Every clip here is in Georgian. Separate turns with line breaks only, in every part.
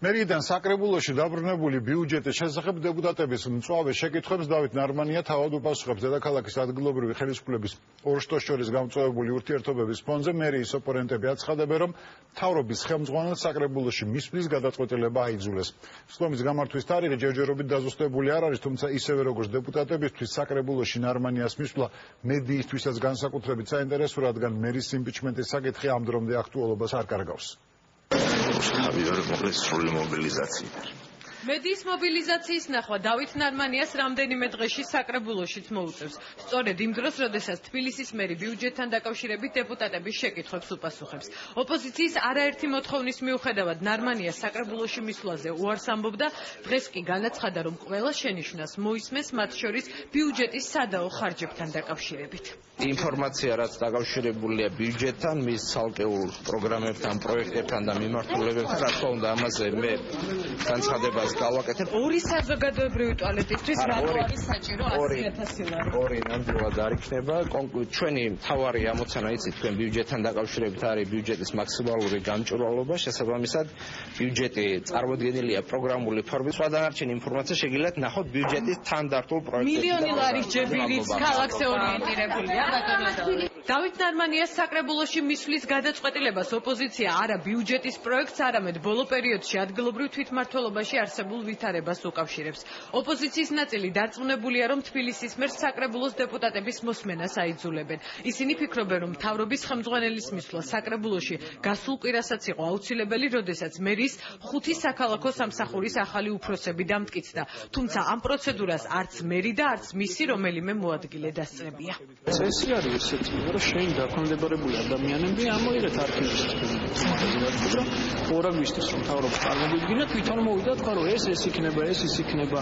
მერიდან საკრებულოში დაბრუნებული ბიუჯეტის შესახებ დეპუტატების მწვავე შეკითხვებს დავით ნარმანია თავად უპასუხებს დედაქალაქის ადგილობრივი ხელისუფლების ორ შტოს შორის გამწვავებული ურთიერთობების ფონზე. მერიის ოპონენტები აცხადებენ, რომ მთავრობის ხელმძღვანელს საკრებულოში მისვლის გადაწყვეტილება აიძულეს. სხდომის გამართვის თარიღი ჯერჯერობით დაზუსტებული არ არის, თუმცა ისევე როგორც დეპუტატებისთვის საკრებულოში ნარმანიას მისვლა მედიისთვისაც განსაკუთრებით საინტერესო, რადგან მერის იმპიჩმენტის საკითხი ამ დრომდე აქტუალობას არ კარგავს.
მედიის მობილიზაციის ნახვა დავით ნარმანიას რამდენიმე დღეში საკრებულოშიც მოუწევს. სწორედ იმ დროს, როდესაც თბილისის მერი ბიუჯეტთან დაკავშირებით დეპუტატების შეკითხვებს უპასუხებს. ოპოზიციის არაერთი მოთხოვნის მიუხედავად ნარმანიას საკრებულოში მისვლაზე უარს ამბობდა, დღეს კი განაცხადა, რომ ყველა შენიშვნას მოისმენს, მათ შორის ბიუჯეტის სადაო ხარჯებთან დაკავშირებით.
ინფორმაცია, რაც დაკავშირებულია ბიუჯეტთან, მის ცალკეულ პროგრამებთან, პროექტებთან და მიმართულებებთან, რა თქმა უნდა, ამაზე მე განცხადებას გავაკეთებ.
ორი საზოგადოებრივი ტუალეტისთვის რატო არის საჭირო 100,000 ლარი?
ორი ნამდვილად არ იქნება. ჩვენი მთავარი ამოცანა იცით, თქვენ ბიუჯეტთან დაკავშირებით არის ბიუჯეტის მაქსიმალური გამჭვირვალობა, შესაბამისად ბიუჯეტი წარმოდგენილია პროგრამული ფორმით. სხვა დანარჩენი ინფორმაცია შეგიძლიათ ნახოთ ბიუჯეტის თანდართულ პროექტებში.
მილიონი ლარის ჯებირიც ქალაქზე ორიენტირებულია. დავით ნარმანიას საკრებულოში მისვლის გადაწყვეტილებას ოპოზიცია არა ბიუჯეტის პროექტს, არამედ ბოლო პერიოდში ადგილობრივ თვითმმართველობაში არსებულ ვითარებას უკავშირებს. ოპოზიციის ნაწილი დარწმუნებულია, რომ თბილისის მერს საკრებულოს დეპუტატების მოსმენას აიძულებენ. ისინი ფიქრობენ, რომ მთავრობის ხელმძღვანელის მისვლა საკრებულოში გასულ კვირასაც იყო აუცილებელი, როდესაც მერის 5 საქალაქო სამსახურის ახალი უფროსები დამტკიცდა. თუმცა ამ პროცედურას არც მერი და არც მისი რომელიმე მოადგილე დასწრებია.
წესი არის ესეთი, რომ შენ დაქვემდებარებული ადამიანები ამოიღეთ არქივში. ორაგვისტის მთავრობა წარმოგიდგინა, თვითონ მოვიდა თქვა, რომ ეს იქნება, ეს ის იქნება.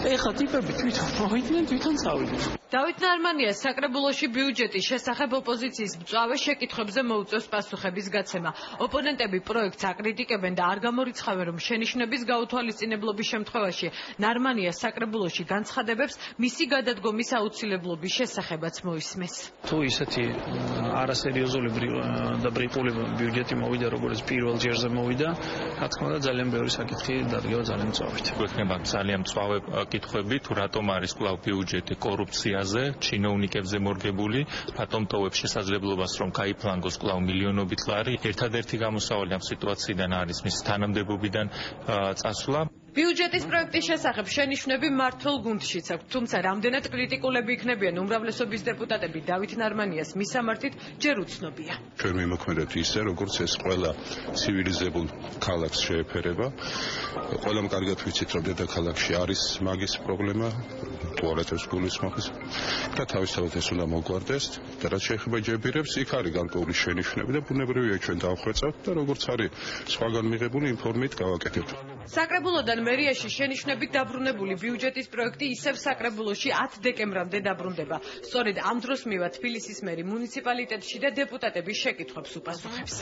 ეხლა ტიპები თვითონ მოვიდნენ, თვითონ წავიდნენ.
დავით ნარმანიას საკრებულოში ბიუჯეტის შესახებ ოპოზიციის მწვავე შეკითხვებზე მოუწევს პასუხების გაცემა. ოპონენტები პროექტს აკრიტიკებენ და არ გამორიცხავენ, რომ შენიშვნების გაუთვალისწინებლობის შემთხვევაში ნარმანიას საკრებულოში განცხადებებს მისი გადადგომის აუცილებლობის შესახებაც მოისმენს.
თუ ისეთი არასერიოზული და ბრიყული ბიუჯეტი მოვიდა, როგორც პირველ ჯერზე მოვიდა, რა თქმა უნდა ძალიან ბევრი საკითხი დადგება ძალიან მწვავედ.
გვექნება ძალიან მწვავე კითხვები, თუ რატომ არის კვლავ ბიუჯეტი კორუფციაზე, ჩინოვნიკებზე მორგებული, რატომ ტოვებს შესაძლებლობას, რომ გაიფლანგოს კვლავ მილიონობით ლარი. ერთადერთი გამოსავალი ამ სიტუაციიდან არის მის თანამდებობიდან წასვლა.
ბიუჯეტის პროექტის შესახებ შენიშვნები მმართველ გუნდშიც აქვს, თუმცა რამდენად კრიტიკულები იქნებიან უმრავლესობის დეპუტატები დავით ნარმანიას მისამართით ჯერ უცნობია.
ჩვენ მიმოქმედეთ ისე, როგორც ეს ყველა ცივილიზებულ ქალაქს შეეფერება. ყველამ კარგად ვიცით, რომ დედაქალაქში არის მაგის პრობლემა, ტუალეტებს გულისხმობს და თავისთავად ეს უნდა მოგვარდეს და რაც შეეხება ჯებირებს, იქ არის განკეული შენიშვნები და ბუნებრივია ჩვენ დავხვეწავთ და როგორც არის სხვაგან მიღებული ინფორმით გავაკეთებთ.
საკრებულოდან მერიაში შენიშვნებით დაბრუნებული ბიუჯეტის პროექტი ისევ საკრებულოში 10 დეკემბრამდე დაბრუნდება. სწორედ ამ დროს მივა თბილისის მერი მუნიციპალიტეტში და დეპუტატების შეკითხვებს უპასუხებს.